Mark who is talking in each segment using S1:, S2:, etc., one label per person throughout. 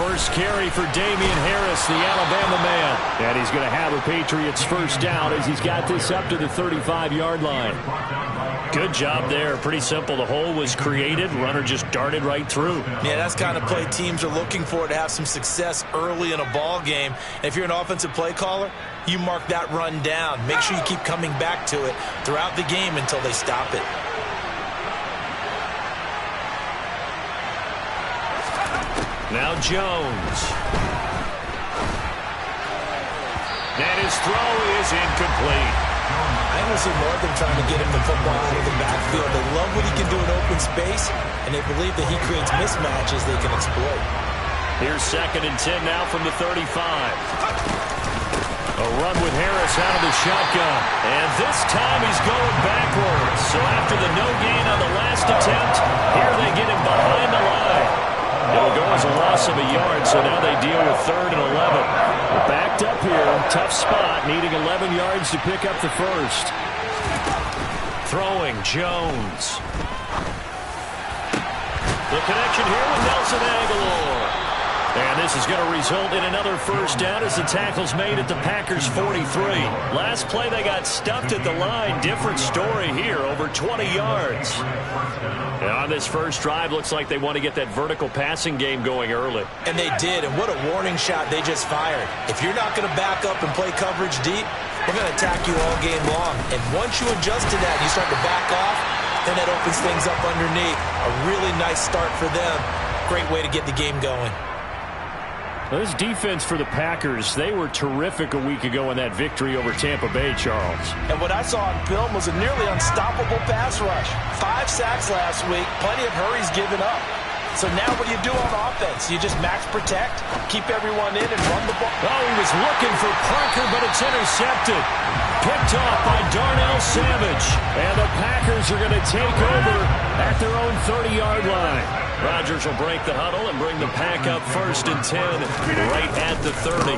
S1: First carry for Damian Harris, the Alabama man. And he's going to have a Patriots first down as he's got this up to the 35-yard line. Good job there. Pretty simple. The hole was created. Runner just darted right through.
S2: Yeah, that's the kind of play teams are looking for to have some success early in a ball game. And if you're an offensive play caller, you mark that run down. Make sure you keep coming back to it throughout the game until they stop it.
S1: Now Jones. And his throw is incomplete.
S2: I don't see more of them trying to get him the football out of the backfield. They love what he can do in open space, and they believe that he creates mismatches they can exploit.
S1: Here's 2nd and 10 now from the 35. A run with Harris out of the shotgun. And this time he's going backwards. So after the no gain on the last attempt, here they get him behind the line. It'll go as a loss of a yard, so now they deal with 3rd and 11. We're backed up here. Tough spot, needing 11 yards to pick up the first. Throwing, Jones. The connection here with Nelson Agholor. And this is going to result in another first down as the tackle's made at the Packers' 43. Last play they got stuffed at the line. Different story here, over 20 yards. And on this first drive, looks like they want to get that vertical passing game going early.
S2: And they did, and what a warning shot they just fired. If you're not going to back up and play coverage deep, we're going to attack you all game long. And once you adjust to that and you start to back off, then that opens things up underneath. A really nice start for them. Great way to get the game going.
S1: Well, this defense for the Packers, they were terrific a week ago in that victory over Tampa Bay, Charles.
S2: And what I saw on film was a nearly unstoppable pass rush. 5 sacks last week, plenty of hurries given up. So now what do you do on offense? You just max protect, keep everyone in, and run the ball.
S1: Oh, he was looking for Parker, but it's intercepted. Picked off by Darnell Savage. And the Packers are going to take over at their own 30-yard line. Rodgers will break the huddle and bring the pack up 1st and 10 right at the 30.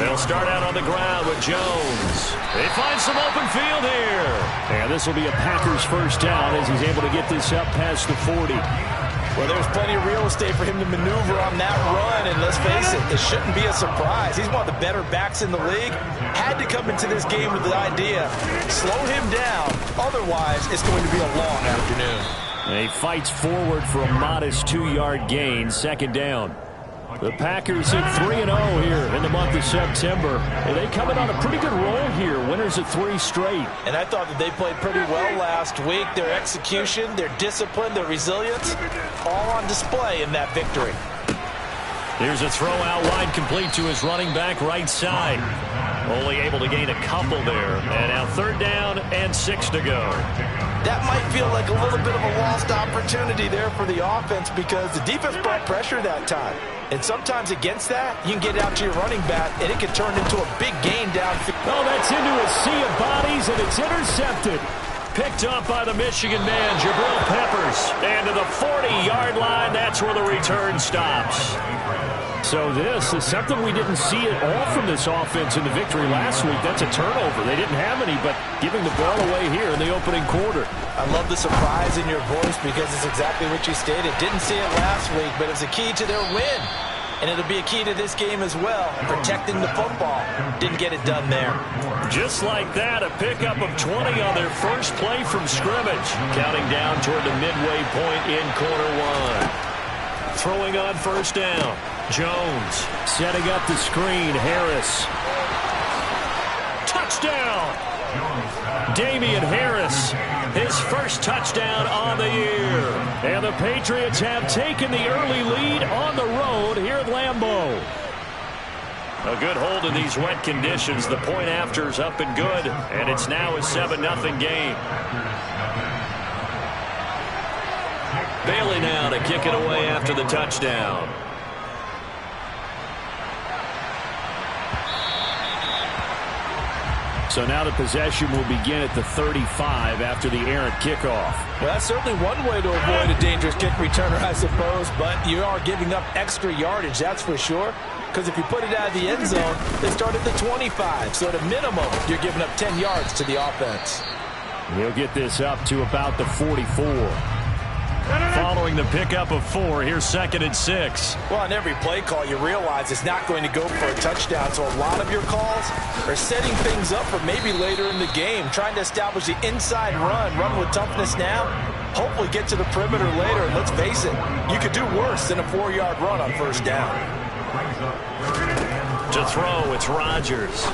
S1: They'll start out on the ground with Jones. They find some open field here. And this will be a Packers first down as he's able to get this up past the 40.
S2: Well, there's plenty of real estate for him to maneuver on that run, and let's face it, it shouldn't be a surprise. He's one of the better backs in the league. Had to come into this game with the idea, slow him down, otherwise it's going to be a long afternoon.
S1: And he fights forward for a modest 2-yard gain, 2nd down. The Packers at 3-0 here in the month of September. And they come in on a pretty good roll here, winners of 3 straight.
S2: And I thought that they played pretty well last week. Their execution, their discipline, their resilience, all on display in that victory.
S1: Here's a throw out wide, complete to his running back right side. Only able to gain a couple there. And now 3rd down and 6 to go.
S2: That might feel like a little bit of a lost opportunity there for the offense because the defense brought pressure that time. And sometimes against that, you can get out to your running back, and it can turn into a big gain downfield.
S1: Oh, that's into a sea of bodies, and it's intercepted. Picked up by the Michigan man, Jabril Peppers. And to the 40-yard line, that's where the return stops. So this is something we didn't see at all from this offense in the victory last week. That's a turnover. They didn't have any, but giving the ball away here in the opening quarter.
S2: I love the surprise in your voice because it's exactly what you stated. Didn't see it last week, but it's a key to their win. And it'll be a key to this game as well, protecting the football. Didn't get it done there.
S1: Just like that, a pickup of 20 on their first play from scrimmage. Counting down toward the midway point in quarter 1. Throwing on first down. Jones setting up the screen. Harris. Touchdown! Damian Harris, his first touchdown on the year. And the Patriots have taken the early lead on the road here at Lambeau. A good hold in these wet conditions. The point after's up and good, and it's now a 7-0 game. Bailey now to kick it away after the touchdown. So now the possession will begin at the 35 after the errant kickoff.
S2: Well, that's certainly one way to avoid a dangerous kick returner, I suppose, but you are giving up extra yardage, that's for sure. Because if you put it out of the end zone, they start at the 25. So at a minimum, you're giving up 10 yards to the offense.
S1: He'll get this up to about the 44. Following the pickup of 4, here's 2nd and 6.
S2: Well, on every play call, you realize it's not going to go for a touchdown. So a lot of your calls are setting things up for maybe later in the game, trying to establish the inside run with toughness now, hopefully get to the perimeter later. And let's face it, you could do worse than a 4-yard run on first down.
S1: To throw, it's Rodgers.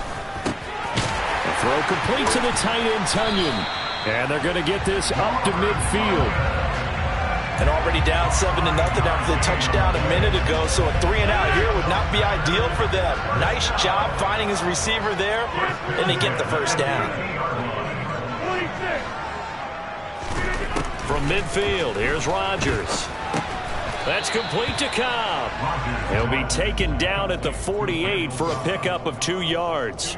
S1: The throw complete to the tight end, Tunyon. And they're going to get this up to midfield.
S2: And already down 7-0 after the touchdown a minute ago, so a 3-and-out here would not be ideal for them. Nice job finding his receiver there, and they get the first down.
S1: From midfield, here's Rodgers. That's complete to Cobb. He'll be taken down at the 48 for a pickup of 2 yards.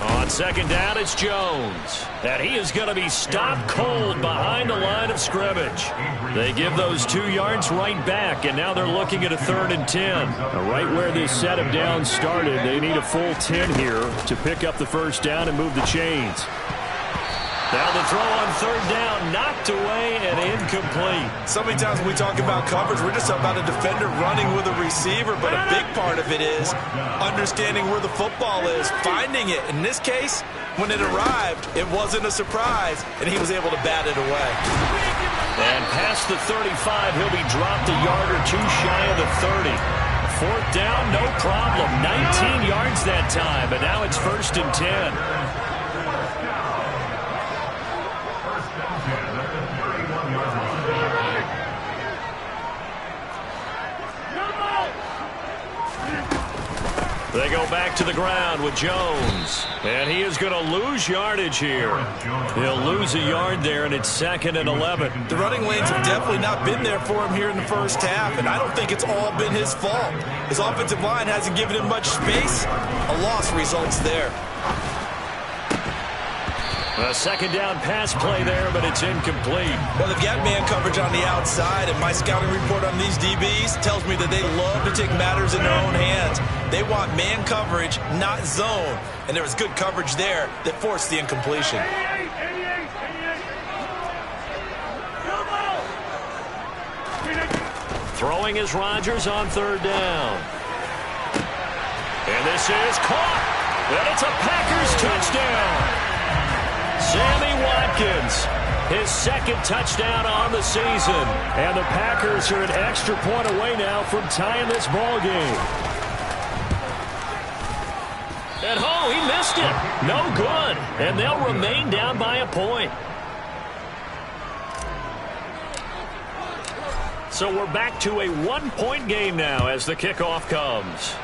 S1: On 2nd down, it's Jones. And he is going to be stopped cold behind the line of scrimmage. They give those 2 yards right back, and now they're looking at a 3rd and 10. Right where this set of downs started, they need a full 10 here to pick up the first down and move the chains. Now the throw on 3rd down, knocked away and incomplete.
S2: So many times when we talk about coverage, we're just about a defender running with a receiver, but a big part of it is understanding where the football is, finding it. In this case, when it arrived, it wasn't a surprise, and he was able to bat it away.
S1: And past the 35, he'll be dropped a yard or 2 shy of the 30. 4th down, no problem. 19 yards that time, but now it's 1st and 10. They go back to the ground with Jones. And he is going to lose yardage here. He'll lose a yard there, and it's 2nd and 11.
S2: The running lanes have definitely not been there for him here in the first half, and I don't think it's all been his fault. His offensive line hasn't given him much space. A loss results there.
S1: A 2nd down pass play there, but it's incomplete.
S2: Well, they've got man coverage on the outside, and my scouting report on these DBs tells me that they love to take matters in their own hands. They want man coverage, not zone. And there was good coverage there that forced the incompletion.
S1: Throwing is Rodgers on 3rd down. And this is caught. And it's a Packers touchdown. Sammy Watkins, his 2nd touchdown on the season. And the Packers are an extra point away now from tying this ball game. And oh, he missed it. No good. And they'll remain down by a point. So we're back to a 1-point game now as the kickoff comes.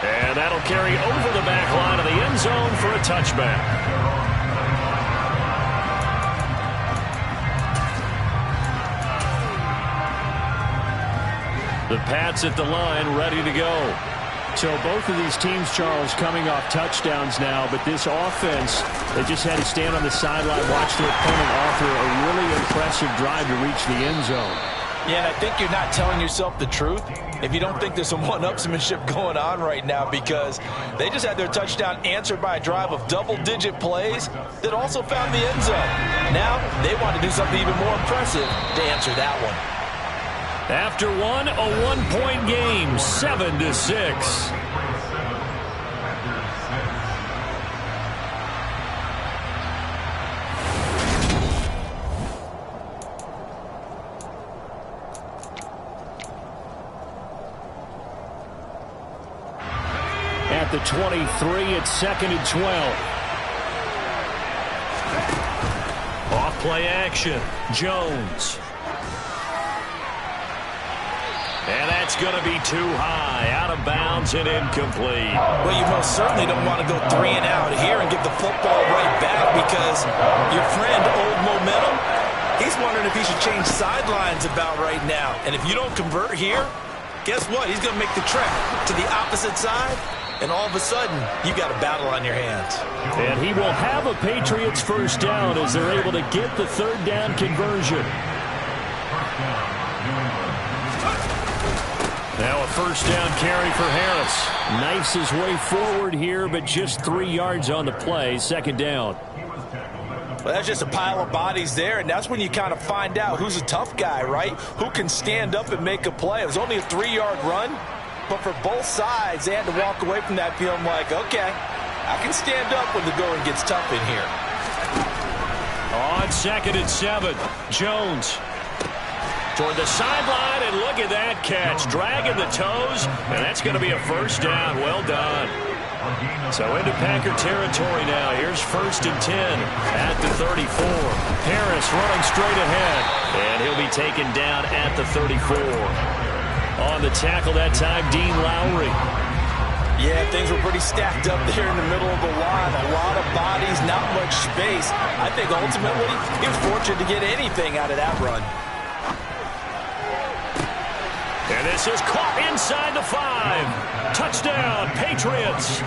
S1: And that'll carry over the back line of the end zone for a touchback. The Pats at the line, ready to go. So both of these teams, Charles, coming off touchdowns now, but this offense, they just had to stand on the sideline, watch their opponent offer a really impressive drive to reach the end zone.
S2: Yeah, and I think you're not telling yourself the truth if you don't think there's some one-upsmanship going on right now, because they just had their touchdown answered by a drive of double-digit plays that also found the end zone. Now they want to do something even more impressive to answer that one.
S1: After one, a 1-point game, 7-6. At the 23, it's 2nd and 12. Off play action, Jones. And that's going to be too high, out of bounds and incomplete.
S2: Well, you most certainly don't want to go 3 and out here and give the football right back, because your friend, Old Momentum, he's wondering if he should change sidelines about right now. And if you don't convert here, guess what? He's going to make the trek to the opposite side, and all of a sudden, you've got a battle on your hands.
S1: And he will have a Patriots first down as they're able to get the 3rd down conversion. Now a first down carry for Harris. Knifes his way forward here, but just 3 yards on the play. Second down.
S2: Well, that's just a pile of bodies there, and that's when you kind of find out who's a tough guy, right? Who can stand up and make a play. It was only a 3-yard run, but for both sides, they had to walk away from that feeling like, okay, I can stand up when the going gets tough in here.
S1: On 2nd and 7, Jones toward the sideline, and look at that catch. Dragging the toes, and that's going to be a first down. Well done. So into Packer territory now. Here's 1st and 10 at the 34. Harris running straight ahead, and he'll be taken down at the 34. On the tackle that time, Dean Lowry.
S2: Yeah, things were pretty stacked up there in the middle of the line. A lot of bodies, not much space. I think ultimately he was fortunate to get anything out of that run.
S1: And this is caught inside the 5. Touchdown, Patriots.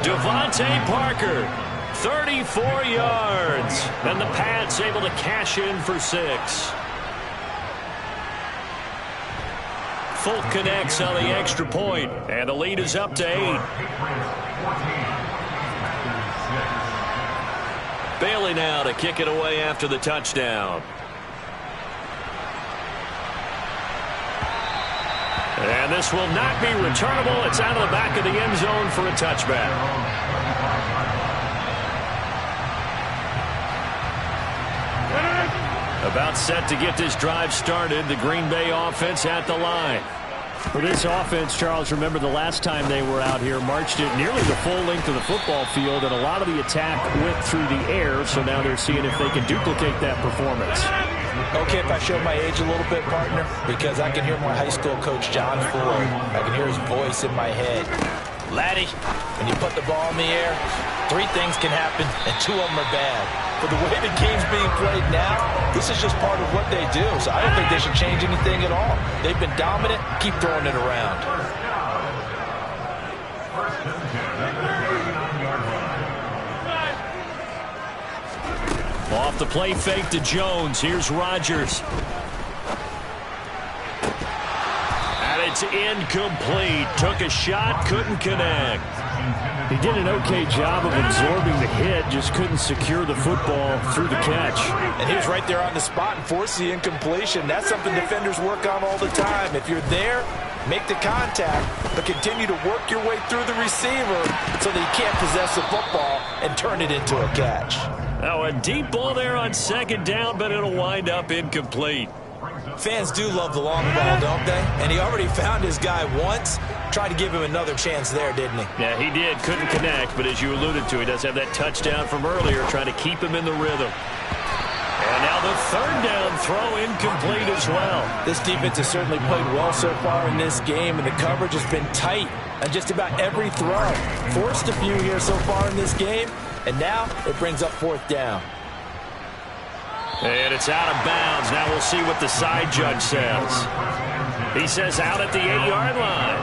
S1: Devontae Parker, 34 yards. And the Pats able to cash in for 6. Folk connects on the extra point, and the lead is up to 8. Bailey now to kick it away after the touchdown. And this will not be returnable. It's out of the back of the end zone for a touchback. About set to get this drive started. The Green Bay offense at the line.
S3: For this offense, Charles, remember the last time they were out here, marched it nearly the full length of the football field, and a lot of the attack went through the air, so now they're seeing if they can duplicate that performance.
S2: Okay, if I show my age a little bit, partner, because I can hear my high school coach, John Ford. I can hear his voice in my head. Laddie, when you put the ball in the air, 3 things can happen, and 2 of them are bad. But the way the game's being played now, this is just part of what they do. So I don't think they should change anything at all. They've been dominant. Keep throwing it around.
S1: Off the play fake to Jones. Here's Rodgers. And it's incomplete. Took a shot, couldn't connect.
S3: He did an okay job of absorbing the hit, just couldn't secure the football through the catch.
S2: And he was right there on the spot and forced the incompletion. That's something defenders work on all the time. If you're there, make the contact, but continue to work your way through the receiver so that he can't possess the football and turn it into a catch.
S1: Now a deep ball there on 2nd down, but it'll wind up incomplete.
S2: Fans do love the long ball, don't they? And he already found his guy once. Tried to give him another chance there, didn't he?
S1: Yeah, he did. Couldn't connect, but as you alluded to, he does have that touchdown from earlier, trying to keep him in the rhythm. And now the 3rd down throw incomplete as well.
S2: This defense has certainly played well so far in this game, and the coverage has been tight on just about every throw. Forced a few here so far in this game, and now it brings up 4th down.
S1: And it's out of bounds. Now we'll see what the side judge says. He says out at the 8-yard line.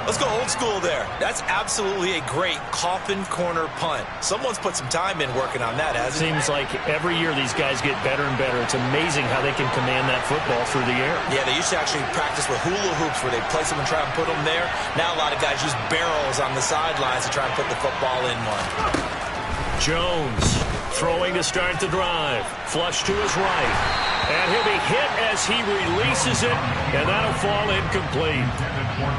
S2: Let's go old school there. That's absolutely a great coffin corner punt. Someone's put some time in working on that, hasn't it?
S3: Seems like every year these guys get better and better. It's amazing how they can command that football through the air.
S2: Yeah, they used to actually practice with hula hoops where they place them and try and put them there. Now a lot of guys use barrels on the sidelines to try and put the football in one.
S1: Jones throwing to start the drive. Flush to his right. And he'll be hit as he releases it, and that'll fall incomplete.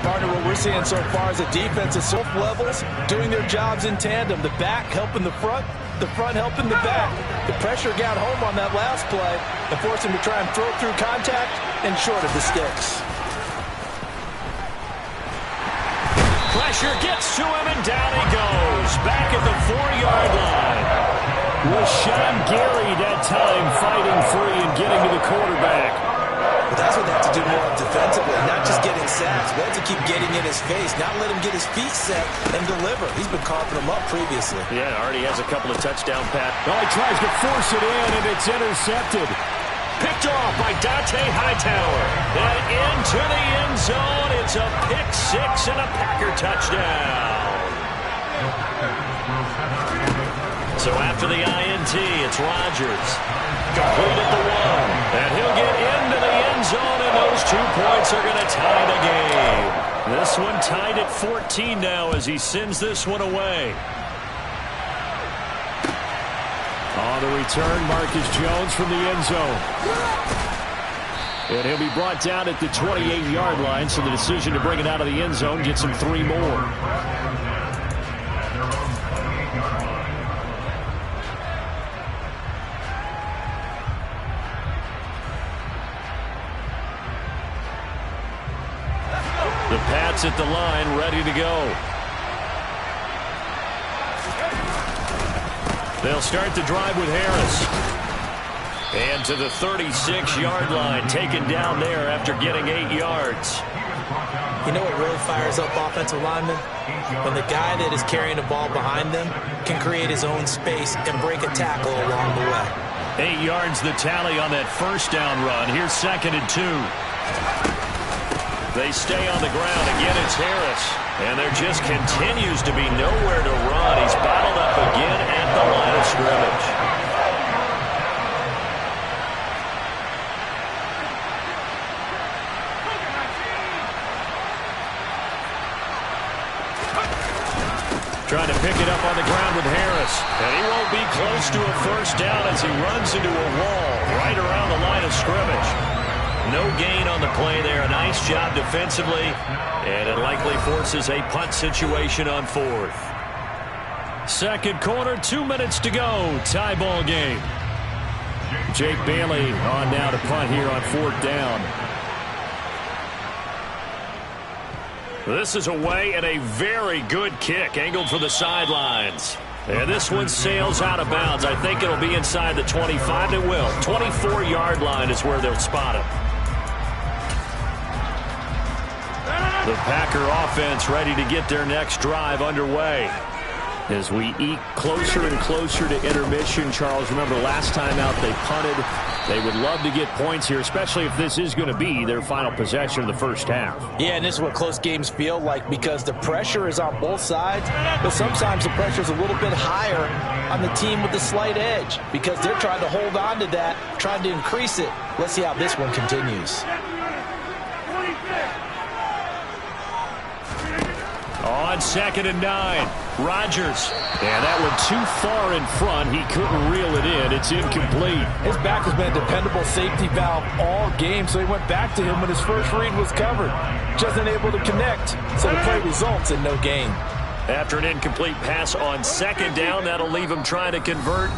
S2: Partner, what we're seeing so far is a defense at both levels doing their jobs in tandem. The back helping the front helping the back. The pressure got home on that last play and forced him to try and throw through contact and short of the sticks.
S1: Pressure gets to him, and down he goes. Back at the 4-yard line. Was Sean Gary that time fighting free and getting to the quarterback.
S2: But that's what they have to do more of defensively, not just getting sacks. They have to keep getting in his face, not let him get his feet set and deliver. He's been carving them up previously.
S1: Yeah, already has a couple of touchdown passes.
S3: Well, he tries to force it in, and it's intercepted.
S1: Picked off by Dante Hightower. And into the end zone. It's a pick 6 and a Packer touchdown. So after the INT, it's Rodgers. Complete at the 1. And he'll get into the end zone, and those 2 points are going to tie the game. This one tied at 14 now as he sends this one away. On the return, Marcus Jones from the end zone. And he'll be brought down at the 28-yard line, so the decision to bring it out of the end zone gets him 3 more. The Pats at the line, ready to go. They'll start the drive with Harris. And to the 36-yard line, taken down there after getting 8 yards.
S2: You know what really fires up offensive linemen? When the guy that is carrying the ball behind them can create his own space and break a tackle along the way.
S1: 8 yards the tally on that first down run. Here's 2nd and 2. They stay on the ground. Again, it's Harris. And there just continues to be nowhere to run. He's bottled up again at the line of scrimmage. Trying to pick it up on the ground with Harris. And he won't be close to a first down as he runs into a wall right around the line of scrimmage. No gain on the play there. A nice job defensively. And it likely forces a punt situation on 4th. Second quarter, 2 minutes to go. Tie ball game. Jake Bailey on now to punt here on 4th down. This is away and a very good kick angled for the sidelines. And this one sails out of bounds. I think it'll be inside the 25. It will. 24-yard line is where they'll spot it. The Packer offense ready to get their next drive underway. As we eke closer and closer to intermission, Charles, remember last time out they punted. They would love to get points here, especially if this is going to be their final possession of the first half.
S2: Yeah, and this is what close games feel like because the pressure is on both sides, but sometimes the pressure is a little bit higher on the team with the slight edge because they're trying to hold on to that, trying to increase it. Let's see how this one continues.
S1: On 2nd and 9, Rodgers. And that one too far in front. He couldn't reel it in. It's incomplete.
S4: His back has been a dependable safety valve all game, so he went back to him when his first read was covered. Just unable to connect, so the play results in no gain.
S1: After an incomplete pass on 2nd down, that'll leave him trying to convert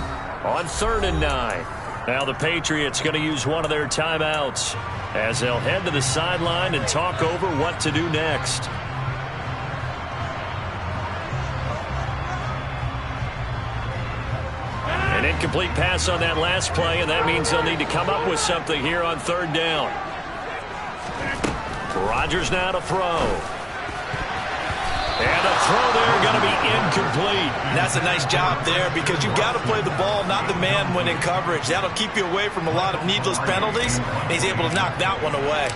S1: on 3rd and 9. Now the Patriots going to use one of their timeouts as they'll head to the sideline and talk over what to do next. An incomplete pass on that last play, and that means they'll need to come up with something here on 3rd down. Rodgers now to throw. And the throw there going to be incomplete.
S2: And that's a nice job there because you've got to play the ball, not the man when in coverage. That'll keep you away from a lot of needless penalties. And he's able to knock that one away.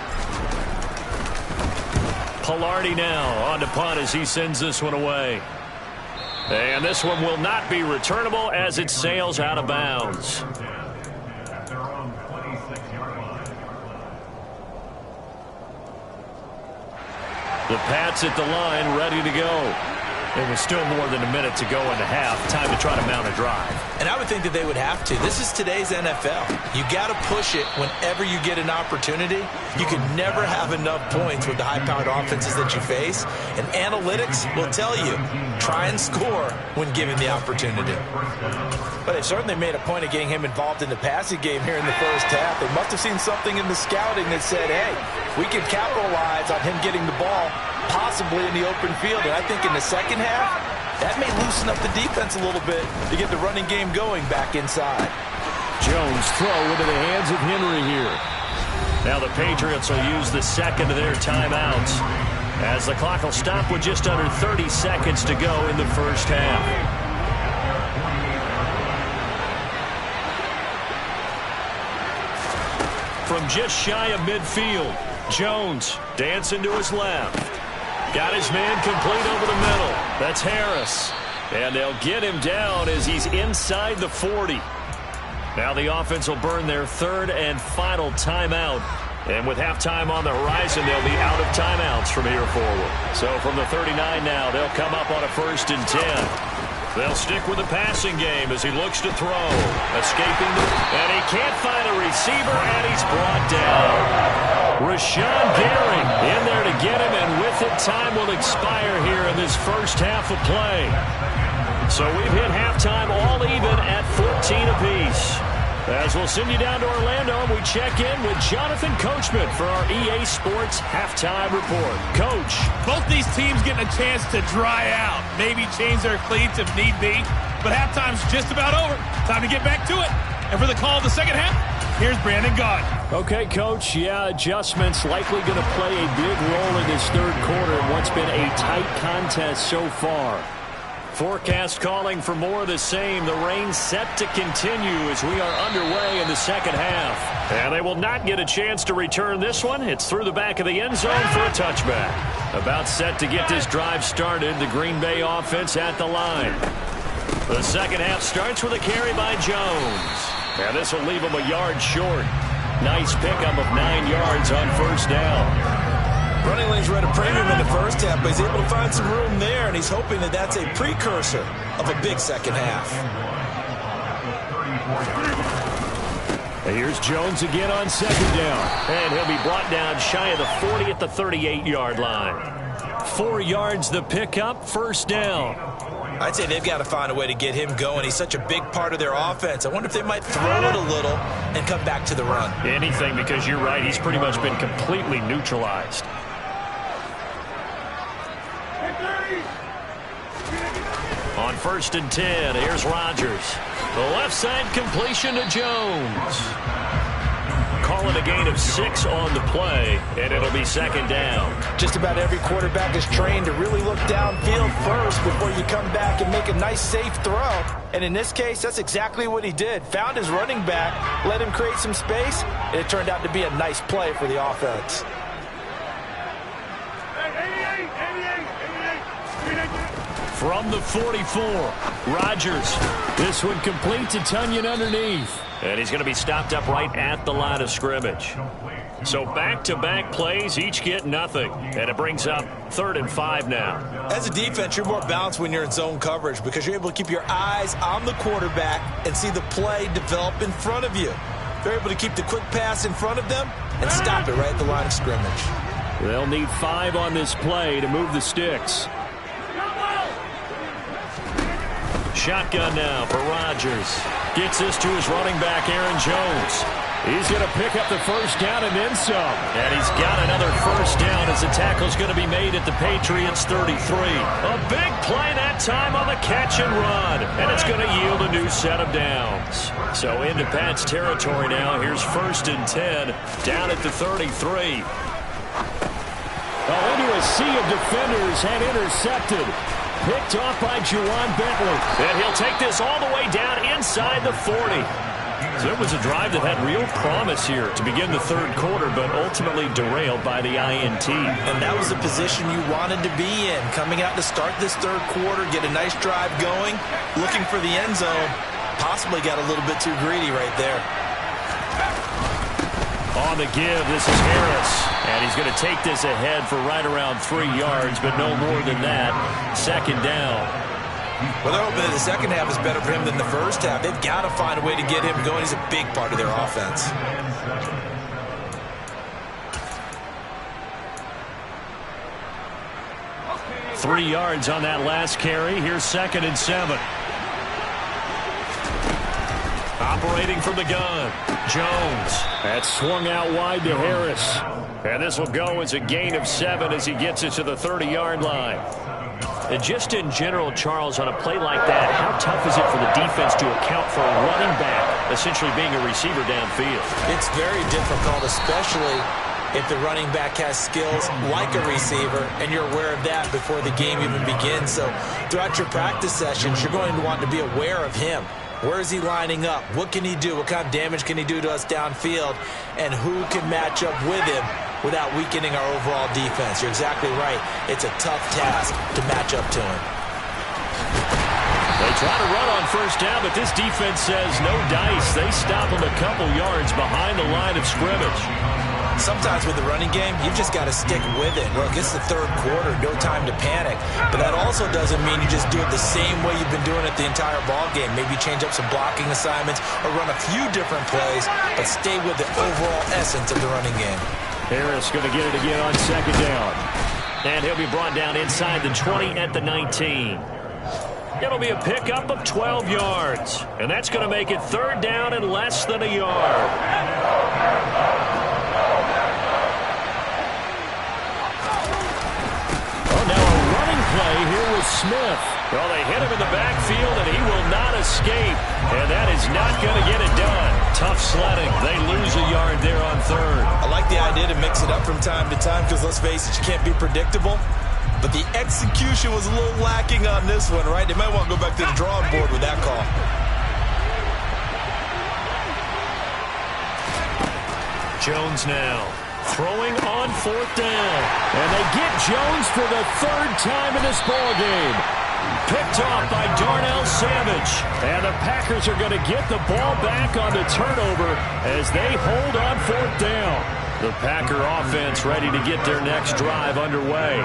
S1: Palardy now on to punt as he sends this one away. And this one will not be returnable as it sails out of bounds. The Pats at the line, ready to go. There was still more than a minute to go in the half. Time to try to mount a drive.
S2: And I would think that they would have to. This is today's NFL. You got to push it whenever you get an opportunity. You can never have enough points with the high-powered offenses that you face. And analytics will tell you, try and score when given the opportunity. But they certainly made a point of getting him involved in the passing game here in the first half. They must have seen something in the scouting that said, hey, we can capitalize on him getting the ball possibly in the open field. And I think in the second half, that may loosen up the defense a little bit to get the running game going back inside.
S1: Jones throw into the hands of Henry here. Now the Patriots will use the second of their timeouts as the clock will stop with just under 30 seconds to go in the first half. From just shy of midfield, Jones dancing to his left. Got his man complete over the middle. That's Harris. And they'll get him down as he's inside the 40.
S3: Now the offense will burn their third and final timeout. And with halftime on the horizon, they'll be out of timeouts from here forward. So from the 39 now, they'll come up on a 1st and 10. They'll stick with the passing game as he looks to throw. Escaping, and he can't find a receiver, and he's brought down. Rashawn Gary in there to get him, and with it, time will expire here in this first half of play. So we've hit halftime all even at 14 apiece. As we'll send you down to Orlando, we check in with Jonathan Coachman for our EA Sports Halftime Report. Coach.
S5: Both these teams getting a chance to dry out, maybe change their cleats if need be, but halftime's just about over. Time to get back to it. And for the call of the second half, here's Brandon Gaudin.
S3: Okay, Coach, adjustments likely going to play a big role in this third quarter in what's been a tight contest so far. Forecast calling for more of the same. The rain set to continue as we are underway in the second half. And they will not get a chance to return this one. It's through the back of the end zone for a touchback. About set to get this drive started. The Green Bay offense at the line. The second half starts with a carry by Jones. And this will leave him a yard short. Nice pickup of 9 yards on first down.
S2: Running lanes were at a premium in the first half, but he's able to find some room there, and he's hoping that that's a precursor of a big second half.
S3: And here's Jones again on second down. And he'll be brought down shy of the 40 at the 38-yard line. 4 yards the pickup, first down.
S2: I'd say they've got to find a way to get him going. He's such a big part of their offense. I wonder if they might throw it a little and come back to the run.
S3: Anything, because you're right, he's pretty much been completely neutralized. On 1st and 10, here's Rodgers. The left side completion to Jones. Call it a gain of 6 on the play, and it'll be second down.
S4: Just about every quarterback is trained to really look downfield first before you come back and make a nice, safe throw. And in this case, that's exactly what he did. Found his running back, let him create some space, and it turned out to be a nice play for the offense.
S3: From the 44, Rodgers. This one complete to Tunyon underneath. And he's going to be stopped up right at the line of scrimmage. So back-to-back plays, each get nothing. And it brings up 3rd and 5 now.
S2: As a defense, you're more balanced when you're in zone coverage because you're able to keep your eyes on the quarterback and see the play develop in front of you. They're able to keep the quick pass in front of them and stop it right at the line of scrimmage.
S3: They'll need 5 on this play to move the sticks. Shotgun now for Rodgers. Gets this to his running back, Aaron Jones. He's going to pick up the first down and then some. And he's got another first down as the tackle's going to be made at the Patriots 33. A big play that time on the catch and run. And it's going to yield a new set of downs. So into Pat's territory now. Here's 1st and 10 down at the 33. Into a sea of defenders and intercepted. Picked off by Juwan Bentley. And he'll take this all the way down inside the 40. So it was a drive that had real promise here to begin the third quarter, but ultimately derailed by the INT.
S2: And that was the position you wanted to be in. Coming out to start this third quarter, get a nice drive going, looking for the end zone. Possibly got a little bit too greedy right there.
S3: On the give, this is Harris. And he's going to take this ahead for right around 3 yards, but no more than that. Second down.
S2: Well, they're hoping that the second half is better for him than the first half. They've got to find a way to get him going. He's a big part of their offense.
S3: Three yards on that last carry. Here's 2nd and 7. Operating from the gun, Jones. That's swung out wide to Harris. And this will go as a gain of 7 as he gets it to the 30-yard line. And just in general, Charles, on a play like that, how tough is it for the defense to account for a running back essentially being a receiver downfield?
S2: It's very difficult, especially if the running back has skills like a receiver, and you're aware of that before the game even begins. So throughout your practice sessions, you're going to want to be aware of him. Where is he lining up? What can he do? What kind of damage can he do to us downfield? And who can match up with him without weakening our overall defense? You're exactly right. It's a tough task to match up to him.
S3: They try to run on first down, but this defense says no dice. They stop them a couple yards behind the line of scrimmage.
S2: Sometimes with the running game, you've just got to stick with it. Look, it's the third quarter, no time to panic. But that also doesn't mean you just do it the same way you've been doing it the entire ball game. Maybe change up some blocking assignments or run a few different plays, but stay with the overall essence of the running game.
S3: Harris going to get it again on second down. And he'll be brought down inside the 20 at the 19. It'll be a pickup of 12 yards. And that's going to make it third down and less than a yard. Play here with Smith. Well, they hit him in the backfield, and he will not escape. And that is not going to get it done. Tough sledding. They lose a yard there on third.
S2: I like the idea to mix it up from time to time because, let's face it, you can't be predictable. But the execution was a little lacking on this one, right? They might want to go back to the drawing board with that call.
S3: Jones now. Throwing on fourth down. And they get Jones for the third time in this ballgame. Picked off by Darnell Savage. And the Packers are going to get the ball back on the turnover as they hold on fourth down. The Packer offense ready to get their next drive underway.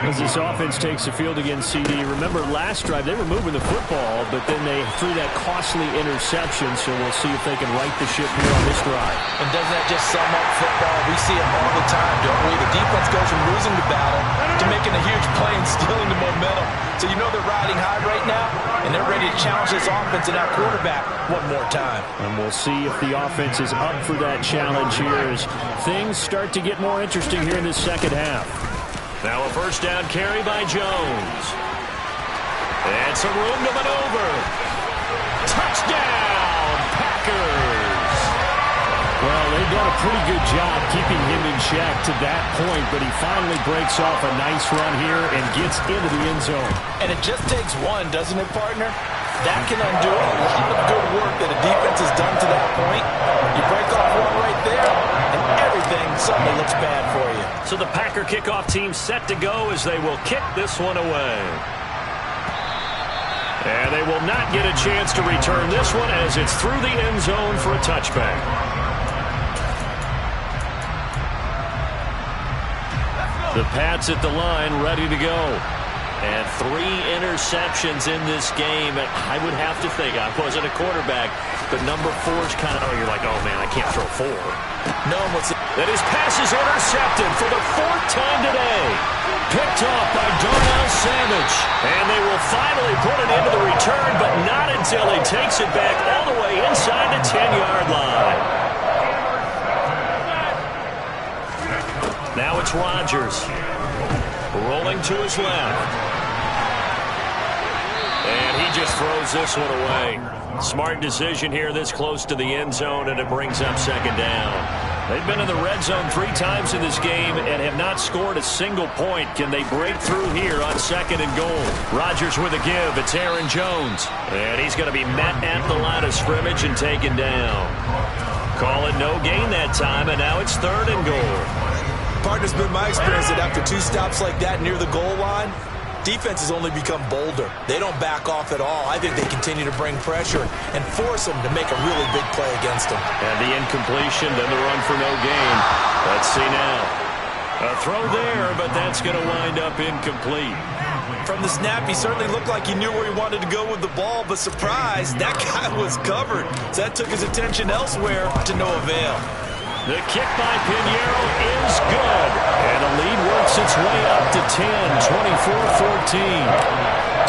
S3: As this offense takes the field against CD, remember last drive they were moving the football, but then they threw that costly interception, so we'll see if they can right the ship here on this drive.
S2: And doesn't that just sum up football? We see it all the time, don't we? The defense goes from losing the battle to making a huge play and stealing the momentum. So you know they're riding high right now, and they're ready to challenge this offense and that quarterback one more time. And
S3: we'll see if the offense is up for that challenge here as things start to get more interesting here in this second half. Now a first down carry by Jones. And some room to maneuver. Touchdown, Packers! Well, they've done a pretty good job keeping him in check to that point, but he finally breaks off a nice run here and gets into the end zone.
S4: And it just takes one, doesn't it, partner? That can undo a lot of good work that a defense has done to that point. You break off one right there, and everything suddenly looks bad for you.
S3: So the Packer kickoff team set to go as they will kick this one away. And they will not get a chance to return this one as it's through the end zone for a touchback. The Pats at the line ready to go. And 3 interceptions in this game. I would have to think, I wasn't a quarterback, but number 4 is kind of, you're like, oh man, I can't throw 4.
S2: No,
S3: that his pass is intercepted for the 4th time today. Picked off by Darnell Savage. And they will finally put it into the return, but not until he takes it back all the way inside the 10-yard line. Now it's Rodgers. Rolling to his left. And he just throws this one away. Smart decision here this close to the end zone, and it brings up second down. They've been in the red zone 3 times in this game and have not scored a single point. Can they break through here on second and goal? Rodgers with a give. It's Aaron Jones. And he's going to be met at the line of scrimmage and taken down. Call it no gain that time, and now it's third and goal.
S2: Partner's been my experience that after 2 stops like that near the goal line, defense has only become bolder. They don't back off at all. I think they continue to bring pressure and force them to make a really big play against them.
S3: And the incompletion, then the run for no gain. Let's see now. A throw there, but that's going to wind up incomplete.
S2: From the snap, he certainly looked like he knew where he wanted to go with the ball, but surprise, that guy was covered. So that took his attention elsewhere to no avail.
S3: The kick by Pinheiro is good. And the lead works its way up to 10,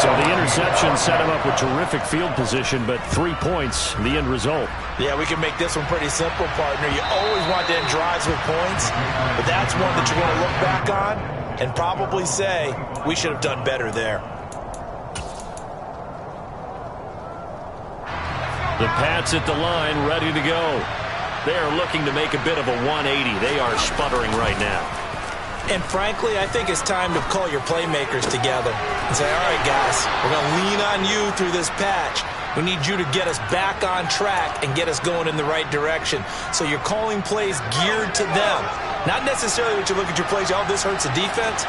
S3: 24-14. So the interception set him up with terrific field position, but 3 points, the end result.
S4: Yeah, we can make this one pretty simple, partner. You always want to end drives with points, but that's one that you're going to look back on and probably say, we should have done better there.
S3: The Pats at the line, ready to go. They are looking to make a bit of a 180. They are sputtering right now.
S2: And frankly, I think it's time to call your playmakers together and say, all right, guys, we're going to lean on you through this patch. We need you to get us back on track and get us going in the right direction. So you're calling plays geared to them. Not necessarily that you look at your plays, oh, this hurts the defense.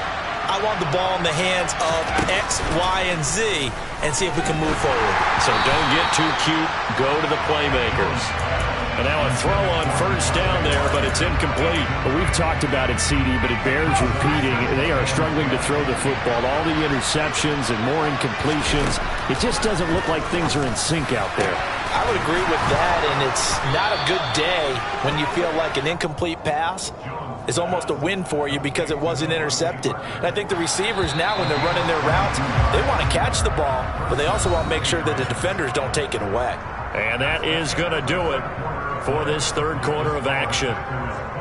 S2: I want the ball in the hands of X, Y, and Z and see if we can move forward.
S3: So don't get too cute. Go to the playmakers. And now a throw on first down there, but it's incomplete.
S1: Well, we've talked about it, CD, but it bears repeating. They are struggling to throw the football. All the interceptions and more incompletions. It just doesn't look like things are in sync out there.
S4: I would agree with that, and it's not a good day when you feel like an incomplete pass is almost a win for you because it wasn't intercepted. And I think the receivers now, when they're running their routes, they want to catch the ball, but they also want to make sure that the defenders don't take it away.
S3: And that is going to do it for this third quarter of action.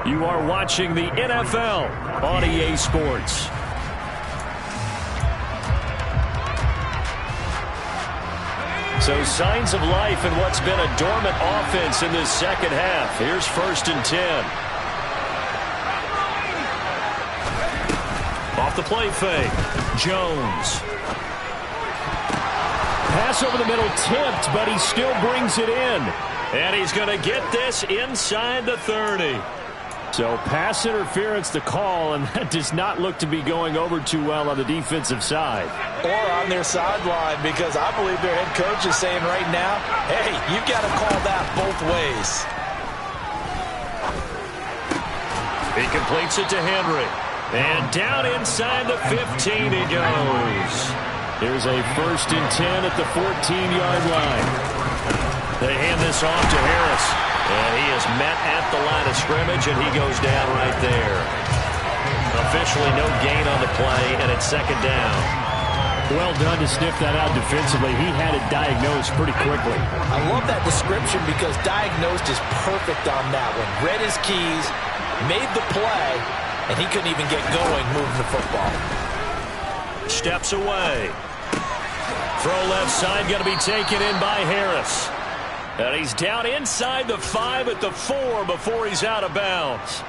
S3: You are watching the NFL on EA Sports. So signs of life in what's been a dormant offense in this second half. Here's 1st and 10. Off the play fake. Jones.
S1: Pass over the middle tipped, but he still brings it in.
S3: And he's going to get this inside the 30.
S1: So pass interference the call, and that does not look to be going over too well on the defensive side.
S4: Or on their sideline, because I believe their head coach is saying right now, hey, you've got to call that both ways.
S3: He completes it to Henry. And down inside the 15 he goes.
S1: Here's a 1st and 10 at the 14-yard line.
S3: They hand this off to Harris. And he is met at the line of scrimmage, and he goes down right there. Officially no gain on the play, and it's 2nd down.
S1: Well done to sniff that out defensively. He had it diagnosed pretty quickly.
S4: I love that description because diagnosed is perfect on that one. Read his keys, made the play, and he couldn't even get going moving the football.
S3: Steps away. Throw left side, going to be taken in by Harris. And he's down inside the 5 at the 4 before he's out of bounds.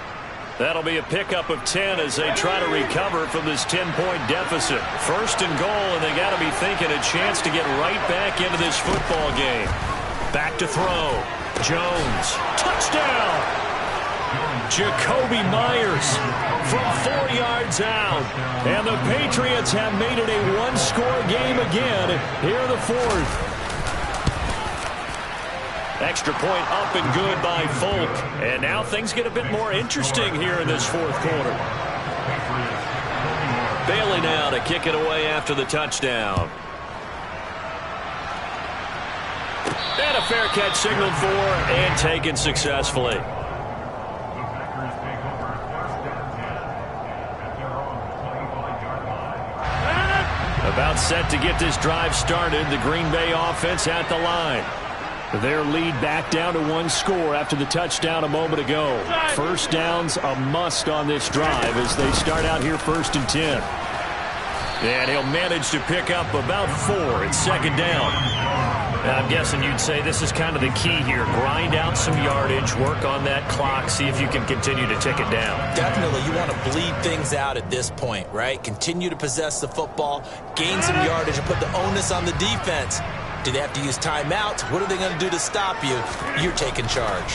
S3: That'll be a pickup of 10 as they try to recover from this 10-point deficit. 1st and goal, and they got to be thinking a chance to get right back into this football game. Back to throw. Jones. Touchdown! Jacoby Myers from 4 yards out. And the Patriots have made it a one-score game again here in the 4th. Extra point up and good by Folk. And now things get a bit more interesting here in this 4th quarter. Bailey now to kick it away after the touchdown. And a fair catch signaled for and taken successfully. About set to get this drive started. The Green Bay offense at the line.
S1: Their lead back down to 1 score after the touchdown a moment ago. 1st down's a must on this drive as they start out here 1st and 10.
S3: And he'll manage to pick up about 4. It's 2nd down. I'm guessing you'd say this is kind of the key here. Grind out some yardage, work on that clock, see if you can continue to tick it down.
S2: Definitely, you want to bleed things out at this point, right? Continue to possess the football, gain some yardage, and put the onus on the defense. Do they have to use timeouts? What are they going to do to stop you? You're taking charge.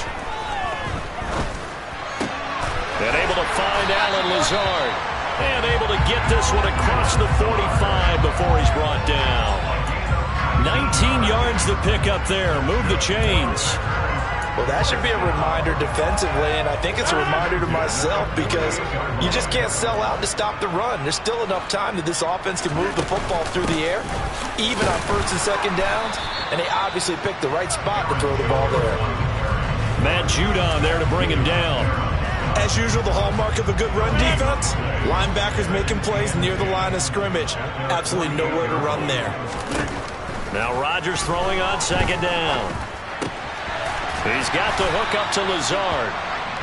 S3: And able to find Allen Lazard. And able to get this one across the 45 before he's brought down. 19 yards to pick up there. Move the chains.
S4: Well, that should be a reminder defensively, and I think it's a reminder to myself because you just can't sell out to stop the run. There's still enough time that this offense can move the football through the air, even on 1st and 2nd downs, and they obviously picked the right spot to throw the ball there.
S3: Matt Judon there to bring him down.
S2: As usual, the hallmark of a good run defense, linebackers making plays near the line of scrimmage. Absolutely nowhere to run there.
S3: Now Rodgers throwing on 2nd down. He's got the hook up to Lazard.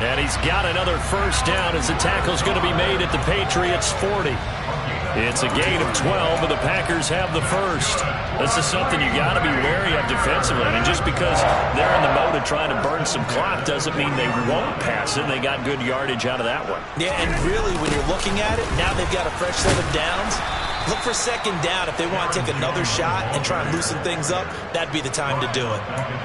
S3: And he's got another 1st down as the tackle's going to be made at the Patriots' 40. It's a gain of 12, but the Packers have the 1st. This is something you got to be wary of defensively. And just because they're in the mode of trying to burn some clock doesn't mean they won't pass it. They got good yardage out of that one.
S2: Yeah, and really, when you're looking at it, now they've got a fresh set of downs. Look for second down. If they want to take another shot and try and loosen things up, that'd be the time to do it.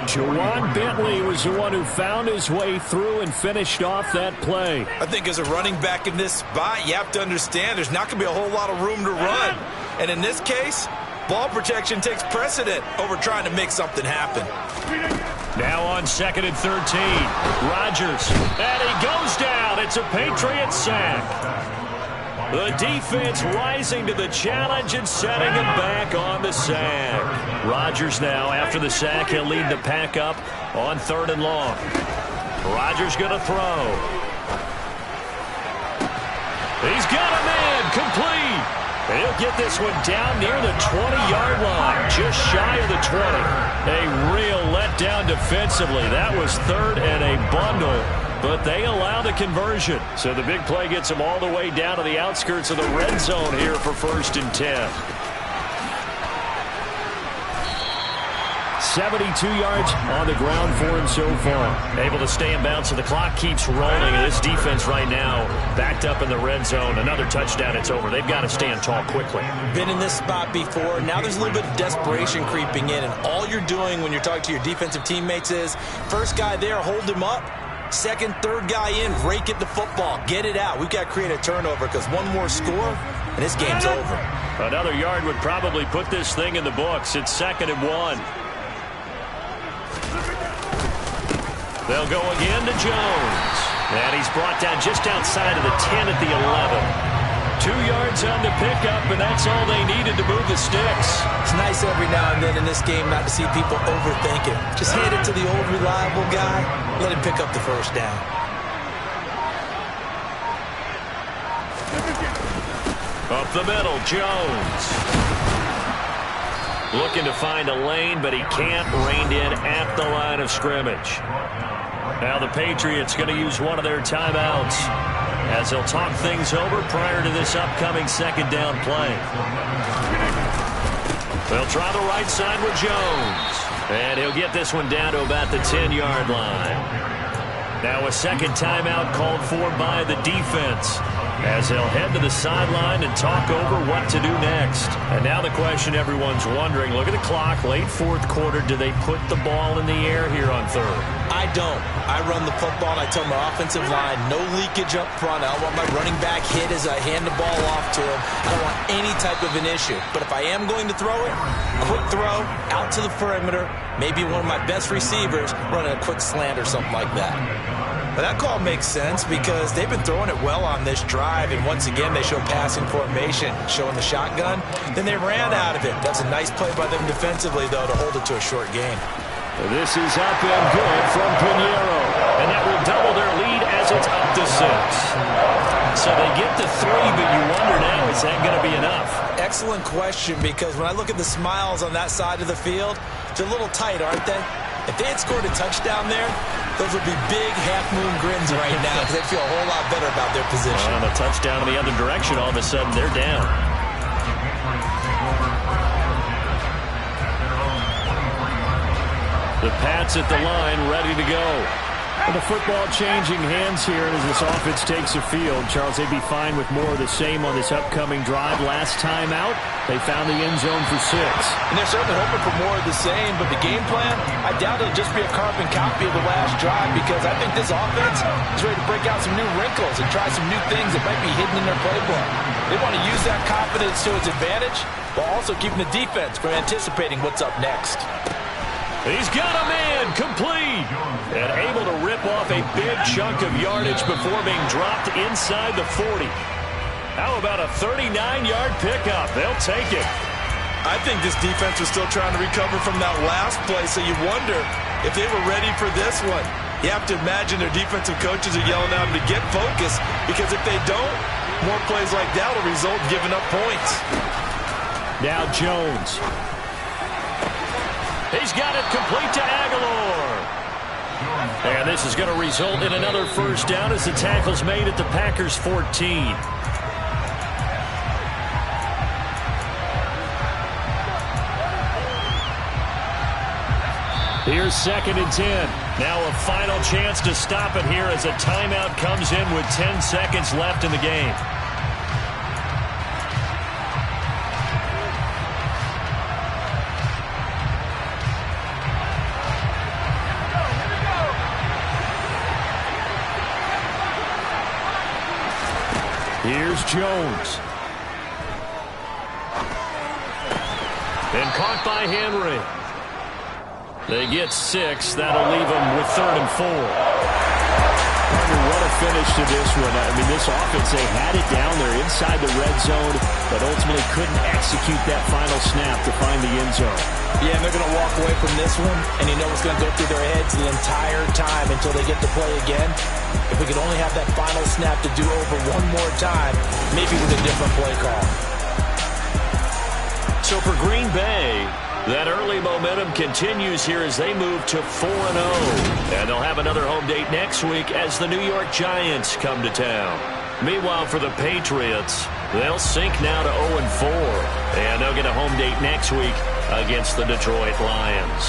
S1: Juwan Bentley was the one who found his way through and finished off that play.
S4: I think as a running back in this spot, you have to understand there's not going to be a whole lot of room to run. And in this case, ball protection takes precedent over trying to make something happen.
S1: Now on 2nd and 13, Rodgers, and he goes down. It's a Patriot sack. The defense rising to the challenge and setting him back on the sack. Rodgers now, after the sack, he'll lead the pack up on 3rd and long. Rodgers going to throw. He's got a man, complete. And he'll get this one down near the 20-yard line, just shy of the 20. A real letdown defensively. That was 3rd and a bundle, but they allow the conversion. So the big play gets them all the way down to the outskirts of the red zone here for 1st and 10. 72 yards on the ground for him so far. Able to stay in bounds, so the clock keeps rolling. And this defense right now backed up in the red zone. Another touchdown, it's over. They've got to stand tall quickly.
S2: Been in this spot before. Now there's a little bit of desperation creeping in. And all you're doing when you're talking to your defensive teammates is, first guy there, hold him up. Second, third guy in, rake at the football. Get it out. We've got to create a turnover because one more score, and this game's over.
S1: Another yard would probably put this thing in the books. It's 2nd and 1. They'll go again to Jones. And he's brought down just outside of the 10 at the 11. 2 yards on the pickup, and that's all they needed to move the sticks.
S2: It's nice every now and then in this game not to see people overthink it. Just hand it to the old reliable guy. Let him pick up the first down.
S1: Up the middle, Jones. Looking to find a lane, but he can't. Reined in at the line of scrimmage. Now the Patriots going to use one of their timeouts as they'll talk things over prior to this upcoming 2nd down play. They'll try the right side with Jones. And he'll get this one down to about the 10-yard line. Now a 2nd timeout called for by the defense as they'll head to the sideline and talk over what to do next. And now the question everyone's wondering, look at the clock, late 4th quarter, do they put the ball in the air here on 3rd?
S2: I don't. I run the football, and I tell my offensive line, no leakage up front. I don't want my running back hit as I hand the ball off to him. I don't want any type of an issue. But if I am going to throw it, quick throw, out to the perimeter, maybe one of my best receivers running a quick slant or something like that.
S4: But that call makes sense because they've been throwing it well on this drive, and once again they show passing formation, showing the shotgun. Then they ran out of it. That's a nice play by them defensively, though, to hold it to a short game.
S1: This is up and good from Pinheiro, and that will double their lead as it's up to 6. So they get to 3, but you wonder now, is that going to be enough?
S2: Excellent question, because when I look at the smiles on that side of the field, it's a little tight, aren't they? If they had scored a touchdown there, those would be big half-moon grins right now because they'd feel a whole lot better about their position.
S1: On a touchdown in the other direction, all of a sudden they're down. The Pats at the line, ready to go. And the football changing hands here as this offense takes the field. Charles, they'd be fine with more of the same on this upcoming drive. Last time out, they found the end zone for 6.
S4: And they're certainly hoping for more of the same, but the game plan, I doubt it'll just be a carbon copy of the last drive because I think this offense is ready to break out some new wrinkles and try some new things that might be hidden in their playbook. They want to use that confidence to its advantage while also keeping the defense from anticipating what's up next.
S1: He's got a man, complete, and able to rip off a big chunk of yardage before being dropped inside the 40. How about a 39-yard pickup? They'll take it.
S4: I think this defense was still trying to recover from that last play, so you wonder if they were ready for this one. You have to imagine their defensive coaches are yelling at them to get focused, because if they don't, more plays like that will result in giving up points.
S1: Now Jones. He's got it complete to Aguilar. And this is going to result in another first down as the tackle's made at the Packers' 14. Here's 2nd and 10. Now a final chance to stop it here as a timeout comes in with 10 seconds left in the game. Here's Jones. And caught by Henry. They get 6. That'll leave them with 3rd and 4. What a finish to this one. I mean, this offense, they had it down there inside the red zone, but ultimately couldn't execute that final snap to find the end zone.
S4: Yeah, and they're going to walk away from this one, and you know what's going to go through their heads the entire time until they get to play again. If we could only have that final snap to do over one more time, maybe with a different play call.
S1: So for Green Bay, that early momentum continues here as they move to 4-0. And they'll have another home date next week as the New York Giants come to town. Meanwhile, for the Patriots, they'll sink now to 0-4. And they'll get a home date next week against the Detroit Lions.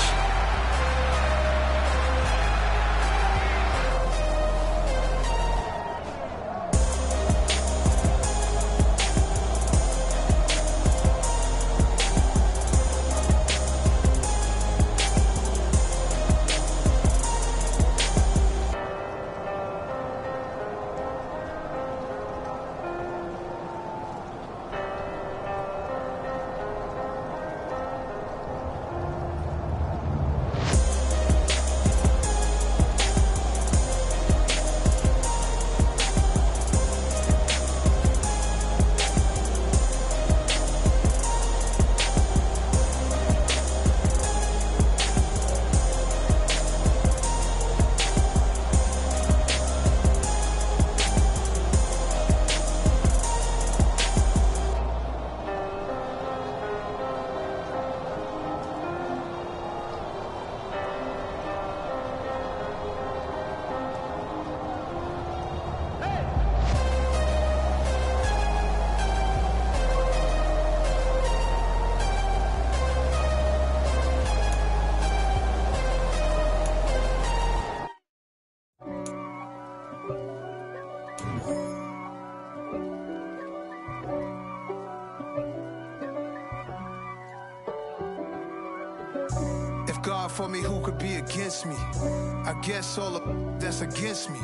S6: God for me, who could be against me? I guess all of that's against me.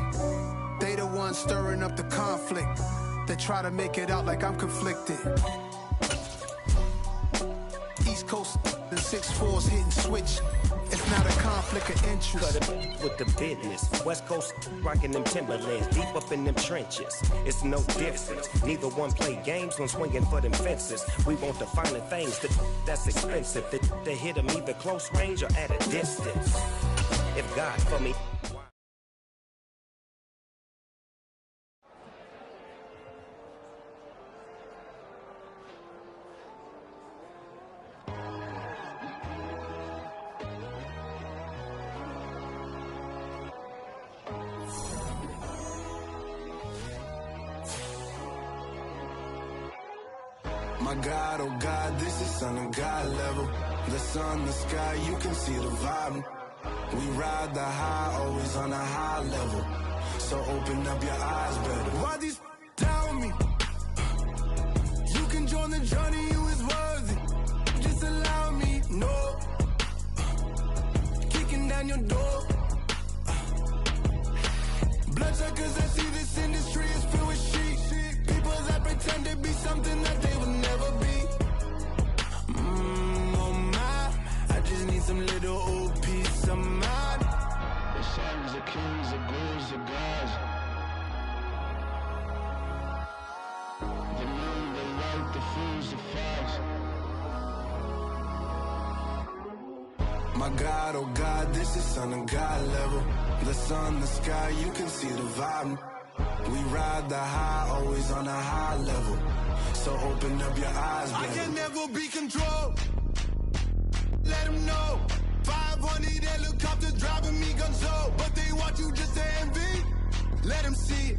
S6: They the ones stirring up the conflict. They try to make it out like I'm conflicted. East Coast, the 6'4's hitting switch. It's not a conflict of interest.
S7: Cut it with the business. West Coast rocking them Timberlands, deep up in them trenches. It's no difference. Neither one play games when swinging for them fences. We want the finer things that's expensive. They hit them either close range or at a distance. If God for me.
S6: My God, oh God, this is Son of God level. The sun, the sky, you can see the vibe. We ride the high, always on a high level. So open up your eyes better. Why these tell me? You can join the journey, you is worthy. Just allow me, no. Kicking down your door. Bloodsuckers, I see this industry is filled with sheep. People that pretend to be something that they will never be. Oh my, I just need some little old peace of mind. The sons of kings, the gurus of gods. The moon, the light, the fools, the facts. My God, oh God, this is Son of God level. The sun, the sky, you can see the vibe. We ride the high, always on a high level. So open up your eyes, baby. I can never be controlled. Let them know. 500 helicopters driving me gonzo. But they want you just to envy. Let them see it.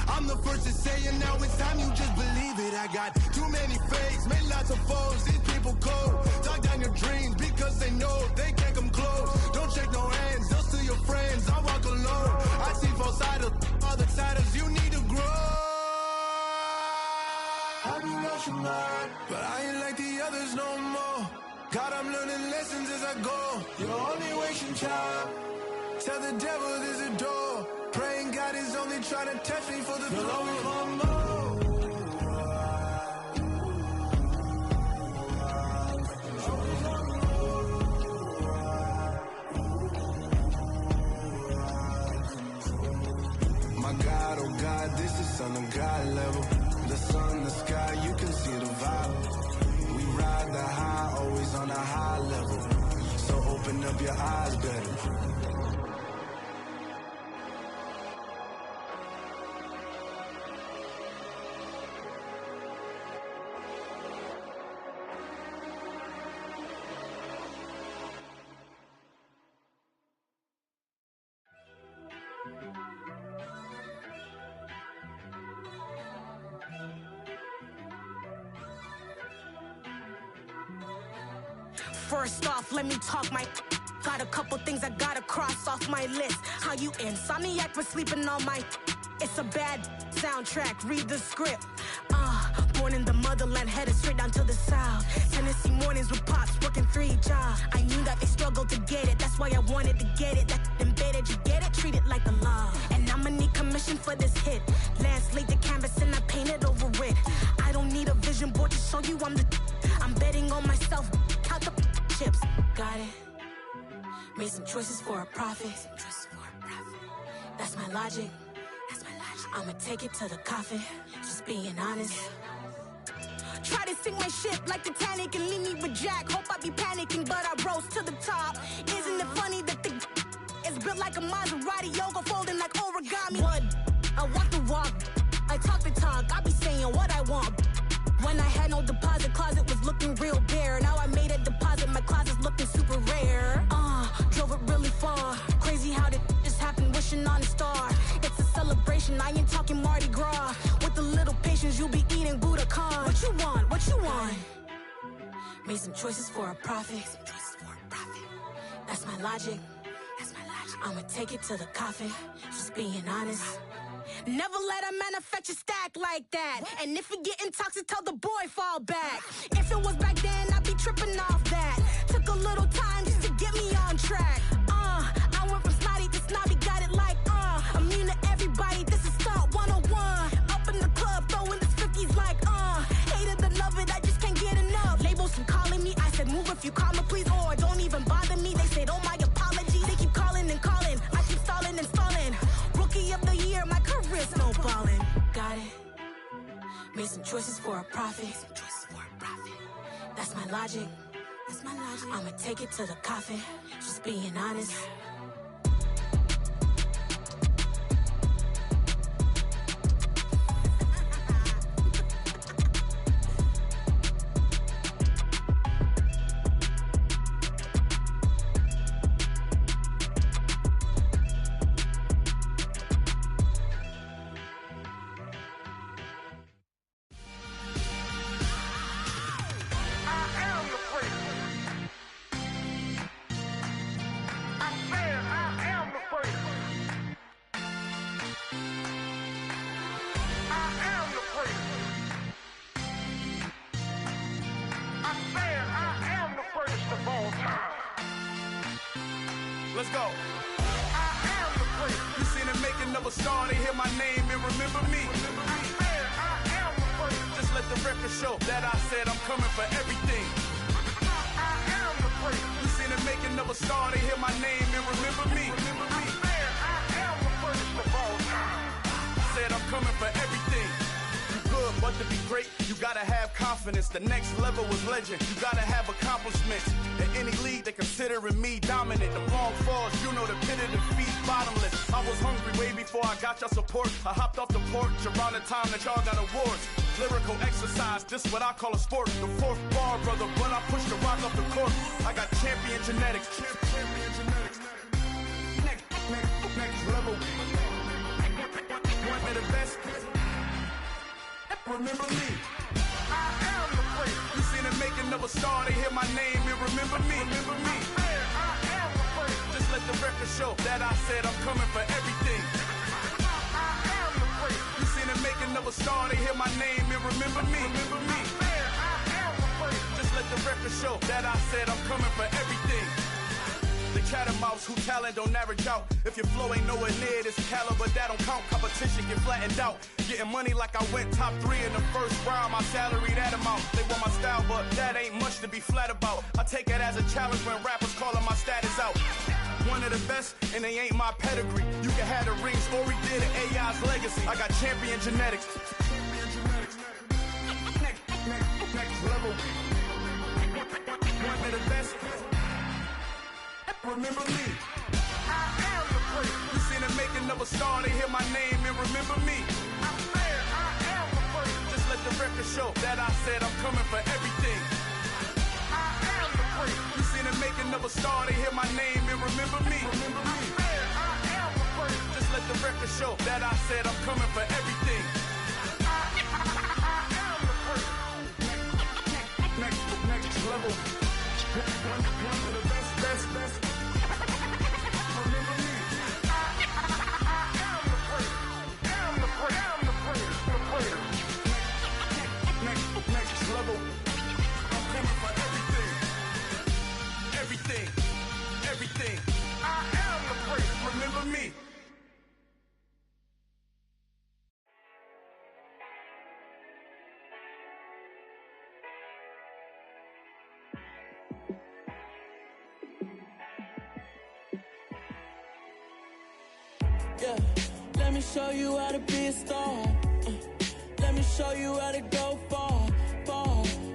S6: I'm the first to say it, now it's time you just believe it. I got too many fakes, made lots of foes. These people cold. Talk down your dreams because they know they can't come close. Don't shake no hands, those to your friends. I walk alone. I see false idols, other siders. You need to grow. Have you lost your mind? But I ain't like the others no more. God, I'm learning lessons as I go. You're only wasting time. Tell the devil there's a door. Praying God is only trying to touch me for the glory. God level. The sun, the sky, you can see the vibe. We ride the high, always on a high level. So open up your eyes better.
S8: First off, let me talk my... Got a couple things I gotta cross off my list. How you insomniac for sleeping on my... It's a bad soundtrack, read the script. Born in the motherland, headed straight down to the south. Tennessee mornings with pops, working 3 jobs. I knew that they struggled to get it, that's why I wanted to get it. That embedded, you get it, treat it like a law. And I'ma need commission for this hit. Lance laid the canvas and I painted over it. I don't need a vision board to show you I'm the... I'm betting on myself, count the chips. Got it. Made some choices for a profit. That's my logic. I'ma take it to the coffin, just being honest. Try to sink my ship like Titanic and leave me with Jack. Hope I be panicking, but I rose to the top. Isn't it funny that the is built like a Maserati, yoga folding like origami? What? I walk the walk, I talk the talk, I be saying what I want. When I had no deposit, closet was looking real bare. Now I made a deposit, my closet's looking super rare. Drove it really far. Crazy how did just happen, wishing on a star. It's a celebration, I ain't talking Mardi Gras. With a little patience, you'll be eating Budokan. What you want? What you want? Made some choices for a profit. That's my logic. I'ma take it to the coffin, just being honest. Never let a manufacture stack like that. And if it getting toxic, tell the boy fall back. If it was back then, I'd be tripping off that. Took a little time just to get me on track. I went from snotty to snobby, got it like immune to everybody, this is Stunt 101. Up in the club, throwing the 50s like hate it or love it, I just can't get enough. Labels keep calling me, I said move if you call me please, or don't even bother me. They said oh my apologies, they keep calling and calling, I keep stalling and stalling. Rookie of the year, my career snowballing. Got it. Made some choices for a profit. That's my logic. I'ma take it to the coffin, just being honest.
S9: Let's go. I am the prince. You seen it making of a star, they hear my name and remember me. I am the prince. Just let the record show that I said I'm coming for everything. I am the prince. You seen it making of a star, they hear my name and remember me. I am the prince of all time. Said I'm coming for everything. Good, but to be great, you gotta have confidence. The next level was legend. You gotta have accomplishments. In any league, they considering me dominant. The long falls, you know the pit of defeat, bottomless. I was hungry way before I got your support. I hopped off the porch around the time that y'all got awards. Lyrical exercise, this what I call a sport. The fourth bar, brother, when I push the rock off the court. I got champion genetics. Next level. One of the best. Remember me. I am the prince. You seen it making of a star, they hear my name and remember me. Remember me. I am the prince. Just let the record show that I said I'm coming for everything. I am the prince. You seen it making of a star, they hear my name and remember me. Remember me. I am the prince. Just let the record show that I said I'm coming for everything. The cat and mouse who talent don't average out. If your flow ain't nowhere near this caliber, that don't count. Competition get flattened out. Getting money like I went top 3 in the first round. My salary that amount. They want my style, but that ain't much to be flat about. I take it as a challenge when rappers calling my status out. one of the best, and they ain't my pedigree. You can have the rings, or we did it, AI's legacy. I got champion genetics. Next level. One of the best. Remember me. I am the first. You seen the making of a star, they hear my name and remember me. I swear I am the first. Just let the record show that I said I'm coming for everything. I am the first. You seen the making of a star, they hear my name and remember me. I swear I am the first. Just let the record show that I said I'm coming for everything. I am the first. Next level. One of the best. Remember me. I am the first. Am the first. Next level. I'm coming for everything. I am the first. Remember me.
S10: Yeah, let me show you how to be a star. Let me show you how to go far.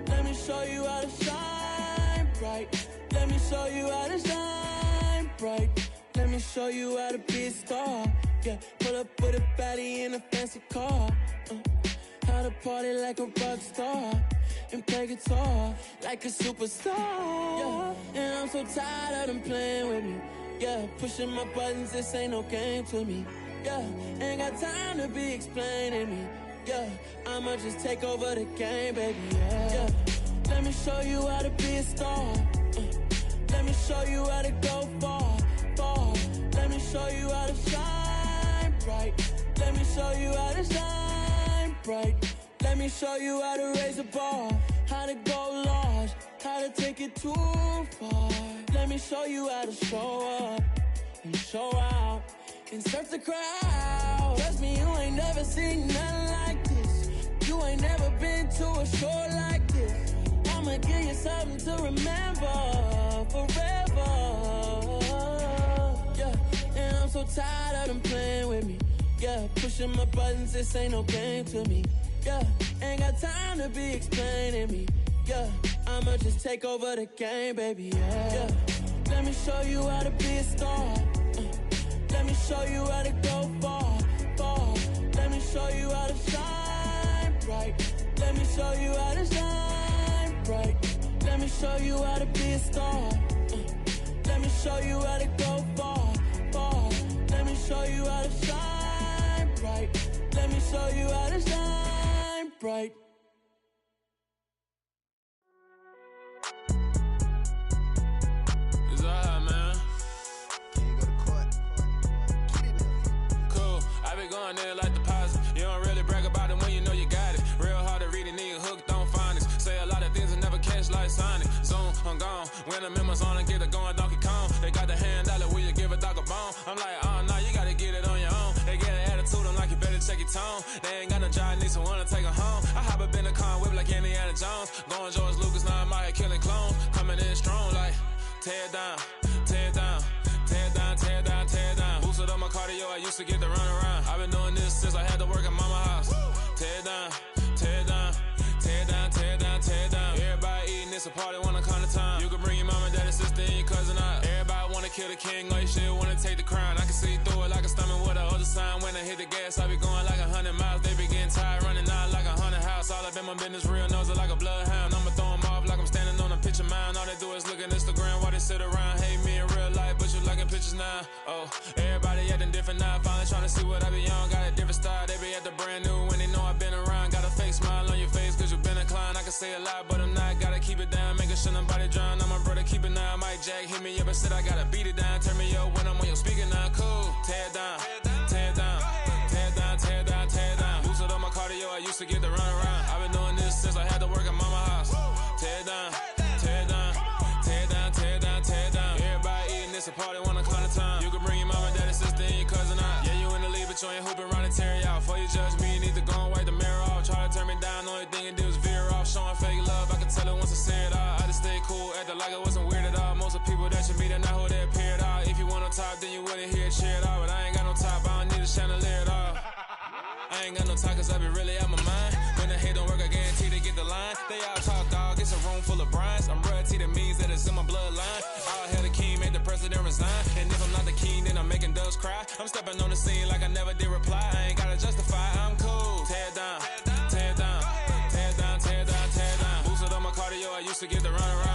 S10: Let me show you how to shine bright. Let me show you how to shine bright. Let me show you how to be a star. Yeah, pull up with a baddie in a fancy car. How to party like a rock star and play guitar like a superstar. Yeah, and I'm so tired of them playing with me. Yeah, pushing my buttons, this ain't no game to me. Yeah, ain't got time to be explaining me. Yeah, I'ma just take over the game, baby. Yeah, let me show you how to be a star. Let me show you how to go far. Let me show you how to shine bright. Let me show you how to shine bright. Let me show you how to raise a bar, how to go large, how to take it too far. Let me show you how to show up and show out and surf the crowd. Trust me, you ain't never seen nothing like this. You ain't never been to a show like this. I'ma give you something to remember forever. Yeah, and I'm so tired of them playing with me. Yeah, pushing my buttons, this ain't no game to me. Yeah, ain't got time to be explaining me. Yeah, I'ma just take over the game, baby. Yeah, let me show you how to be a star. Let me show you how to go far. Let me show you how to shine bright. Let me show you how to shine bright. Let me show you how to be a star. Let me show you how to go far. Let me show you how to shine bright. Let me show you how to shine bright.
S11: It's alright, man. Cool, I be going there like deposit. You don't really brag about it when you know you got it. Real hard to read a nigga hooked on phonics. Say a lot of things and never catch like Sonic. Zoom, I'm gone. When the members on and get it going Donkey Kong. They got the hand dollar, will you give a dog a bone? I'm like, oh no, you gotta get it on your own. They get an attitude, I'm like, you better check your tone. They ain't got no job, need someone to take her home. I hop up in the car, whip like Indiana Jones. Going George Lucas, now I'm out here killing clones. Coming in strong like, tear down, tear down, tear down, tear down, tear down. Boosted up my cardio, I used to get to run around. I've been doing this since I had to work at mama house. Tear down, tear down, tear down, tear down, tear down. Everybody eating, it's a party, wanna come to time. You can bring your mama, daddy, sister, and your cousin out. Everybody wanna kill the king, or you shit wanna take the crown. I can see through it like a stomach with a other sign. When I hit the gas, I be going like 100 miles. They be getting tired, running out like 100 house. All up in my business, real nose like a bloodhound. I'ma throw them off like I'm standing on a picture mound. All they do is look at Instagram while they sit around. Hate me in real life, but you liking pictures now. Oh, everybody acting different now. Finally trying to see what I be on. Got a different style, they be at the brand new when they know I've been around. Got a fake smile on your face cause you been inclined. I can say a lot, but I'm not. Gotta keep it down, making sure nobody drown. I'm my brother, keep it now. Mike Jack hit me up and said I gotta beat it down. Turn me up when I'm on your speaker now. Cool, tear down, tear down, tear down, tear down, tear down. Boosted up my cardio, I used to get to run around. I've been doing this since I had to work at mama house. Tear down, tear down, tear down, tear down, tear down. Everybody eating, it's a party, wanna come to time. You can bring your mama, daddy, sister, and your cousin out. Yeah, you in the lead, but you ain't hooping around and tear you out. Before you judge me, you need to go and wipe the mirror off. Try to turn me down, only thing it did was veer off. Showing fake love, I can tell it once I say it all. I just stay cool, acting like I wasn't weird at all. Most of people people that you meet are not who they appear at all. If you want on top, then you wouldn't hear a cheer at all. But I ain't got no top, I don't need a chandelier at all. I ain't got no talk, cause I be really out my mind. When the hate don't work, I guarantee to get the line. They all talk, dog, it's a room full of brinds. I'm royalty, that means that it's in my bloodline. All hell the king, made the president resign. And if I'm not the king, then I'm making doves cry. I'm stepping on the scene like I never did reply. I ain't gotta justify, I'm cool. Tear down, tear down, tear down, tear down, tear down. Boosted on my cardio, I used to get the run around.